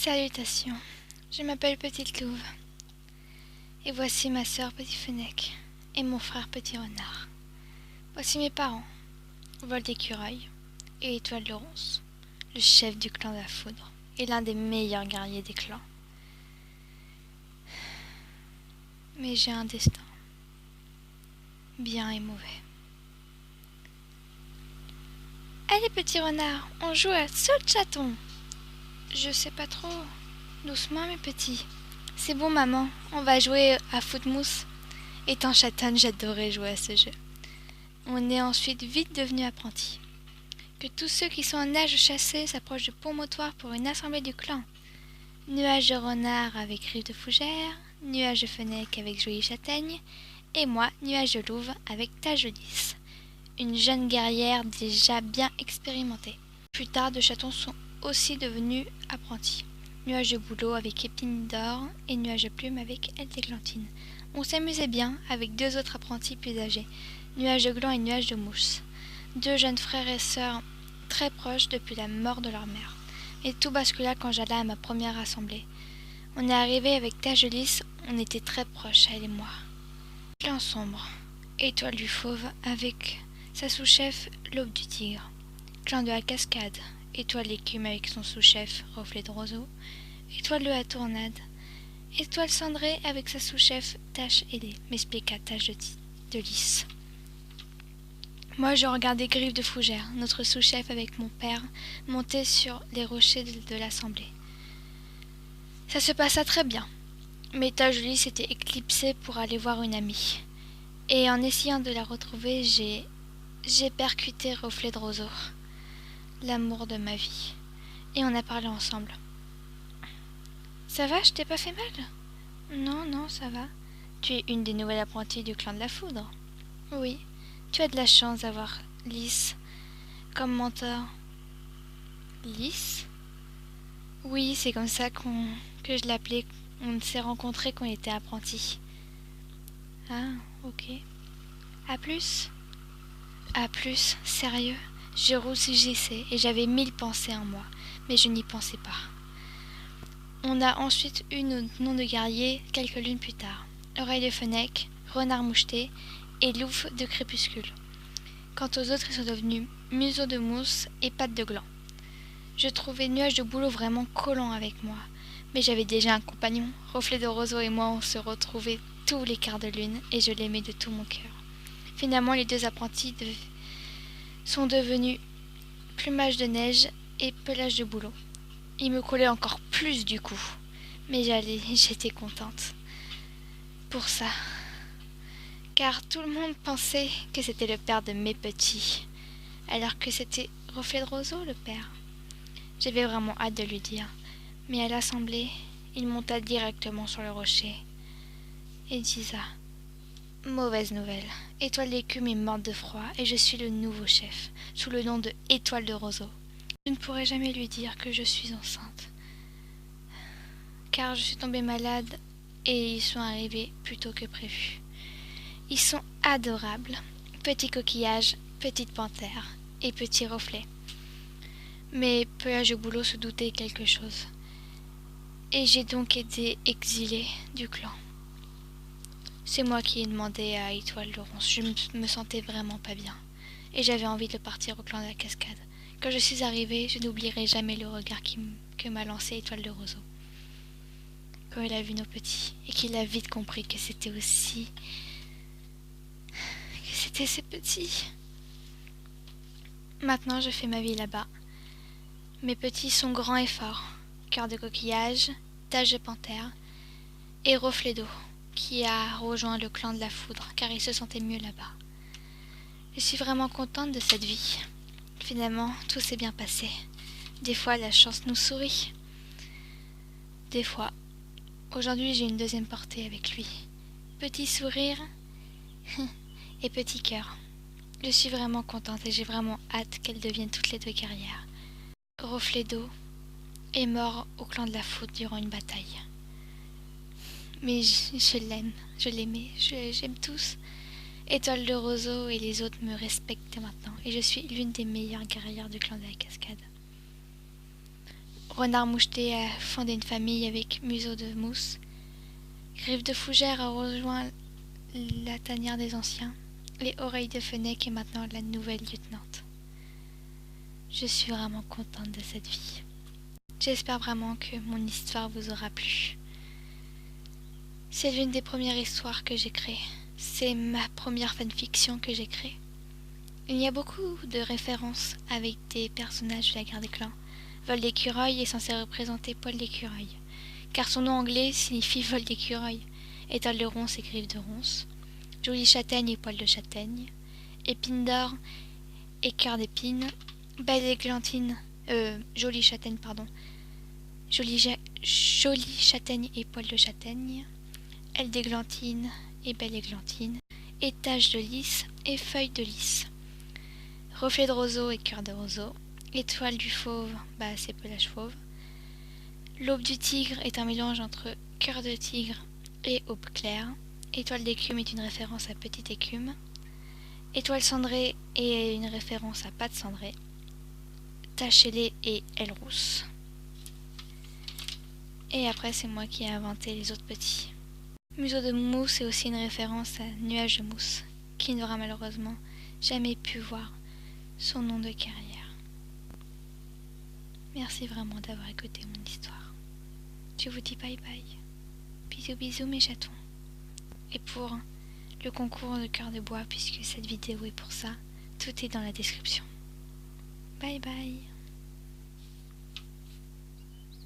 Salutations, je m'appelle Petite Louve, et voici ma sœur Petit Fennec et mon frère Petit Renard. Voici mes parents, Vol d'écureuil et Étoile de Ronce, le chef du clan de la Foudre et l'un des meilleurs guerriers des clans. Mais j'ai un destin, bien et mauvais. Allez Petit Renard, on joue à saut chaton. Je sais pas trop. Doucement mes petits. C'est bon maman, on va jouer à foot-mousse. Étant chatonne, j'adorais jouer à ce jeu. On est ensuite vite devenus apprentis. Que tous ceux qui sont en âge de chasser s'approchent du promontoire pour une assemblée du clan. Nuage de renard avec Rive de Fougère, Nuage de Fennec avec Jolie Châtaigne, et moi, Nuage de Louve avec Tache de Lys. Une jeune guerrière déjà bien expérimentée. Plus tard, deux chatons sont aussi devenus apprentis. Nuage de Bouleau avec Épine d'Or et Nuage de Plume avec Églantine. On s'amusait bien avec deux autres apprentis plus âgés, Nuage de Gland et Nuage de Mousse. Deux jeunes frères et sœurs très proches depuis la mort de leur mère. Et tout bascula quand j'allais à ma première assemblée. On est arrivé avec Tache de Lys, on était très proches, elle et moi. Clan sombre, Étoile du Fauve avec sa sous-chef L'aube du Tigre. Clan de la Cascade, Étoile d'écume avec son sous-chef Reflet de Roseau. Étoile de la Tournade, Étoile cendrée avec sa sous-chef Tache ailée, m'expliqua Tache de Lys. Moi je regardais Griffe de Fougère, notre sous-chef avec mon père, monter sur les rochers de l'assemblée. Ça se passa très bien, mais Tache de Lys était éclipsée pour aller voir une amie. Et en essayant de la retrouver, j'ai percuté Reflet de Roseau, l'amour de ma vie, et on a parlé ensemble. Ça va, je t'ai pas fait mal? Non, non, ça va. Tu es une des nouvelles apprenties du clan de la Foudre. Oui, tu as de la chance d'avoir Lys comme mentor. Lys? Oui, c'est comme ça que je l'appelais. On s'est rencontrés quand on était apprentis. Ah, ok. À plus? À plus, sérieux? Je rougissais et j'avais 1000 pensées en moi, mais je n'y pensais pas. On a ensuite eu nos noms de guerriers quelques lunes plus tard. Oreille de Fennec, Renard moucheté et Louve de Crépuscule. Quant aux autres, ils sont devenus Museau de Mousse et Patte de Gland. Je trouvais Nuage de Bouleau vraiment collant avec moi, mais j'avais déjà un compagnon. Reflet de Roseau et moi, on se retrouvait tous les quarts de lune et je l'aimais de tout mon cœur. Finalement, les deux apprentis sont devenus Plumage de Neige et Pelage de Bouleau. Il me collait encore plus du coup, mais j'étais contente. Pour ça, car tout le monde pensait que c'était le père de mes petits, alors que c'était Reflet de Roseau le père. J'avais vraiment hâte de lui dire, mais à l'assemblée, il monta directement sur le rocher et disa « Mauvaise nouvelle, Étoile d'écume est morte de froid et je suis le nouveau chef, sous le nom de Étoile de Roseau. Je ne pourrai jamais lui dire que je suis enceinte, car je suis tombée malade et ils sont arrivés plus tôt que prévu. Ils sont adorables, petits coquillages, petite panthère et petits reflets. Mais Pelage de Bouleau se doutait quelque chose, et j'ai donc été exilée du clan. C'est moi qui ai demandé à Étoile de Ronce, je me sentais vraiment pas bien, et j'avais envie de partir au clan de la Cascade. Quand je suis arrivée, je n'oublierai jamais le regard que m'a lancé Étoile de Roseau. Quand il a vu nos petits, et qu'il a vite compris que c'était ces petits. Maintenant, je fais ma vie là-bas. Mes petits sont grands et forts, cœur de coquillage, tache de panthère, et reflet d'eau, qui a rejoint le clan de la Foudre, car il se sentait mieux là-bas. Je suis vraiment contente de cette vie. Finalement, tout s'est bien passé. Des fois, la chance nous sourit. Des fois. Aujourd'hui, j'ai une deuxième portée avec lui. Petit sourire et petit cœur. Je suis vraiment contente et j'ai vraiment hâte qu'elles deviennent toutes les deux guerrières. Reflet d'eau est mort au clan de la Foudre durant une bataille. Mais je l'aime, je l'aimais, j'aime tous. Étoile de Roseau et les autres me respectent maintenant et je suis l'une des meilleures guerrières du clan de la Cascade. Renard moucheté a fondé une famille avec museau de mousse. Griffe de fougère a rejoint la tanière des anciens. Les oreilles de Fenech est maintenant la nouvelle lieutenante. Je suis vraiment contente de cette vie. J'espère vraiment que mon histoire vous aura plu. C'est l'une des premières histoires que j'ai créées. C'est ma première fanfiction que j'ai créée. Il y a beaucoup de références avec des personnages de la guerre des clans. Vol d'écureuil est censé représenter Paul l'écureuil, car son nom anglais signifie vol d'écureuil. Étoile de ronce et griffe de ronce. Jolie châtaigne et poil de châtaigne. Épine d'or et cœur d'épine. Belle églantine, jolie châtaigne, pardon. Jolie châtaigne et poil de châtaigne. Aile d'églantine et belle églantine. Étage de lys et feuille de lys. Reflet de roseau et cœur de roseau. Étoile du fauve, c'est pelage fauve. L'aube du tigre est un mélange entre cœur de tigre et aube claire. Étoile d'écume est une référence à petite écume. Étoile cendrée est une référence à pâte cendrée. Tache ailée et aile rousse. Et après, c'est moi qui ai inventé les autres petits. Museau de mousse est aussi une référence à nuage de mousse, qui n'aura malheureusement jamais pu voir son nom de carrière. Merci vraiment d'avoir écouté mon histoire. Je vous dis bye bye. Bisous bisous mes chatons. Et pour le concours de cœur de bois, puisque cette vidéo est pour ça, tout est dans la description. Bye bye.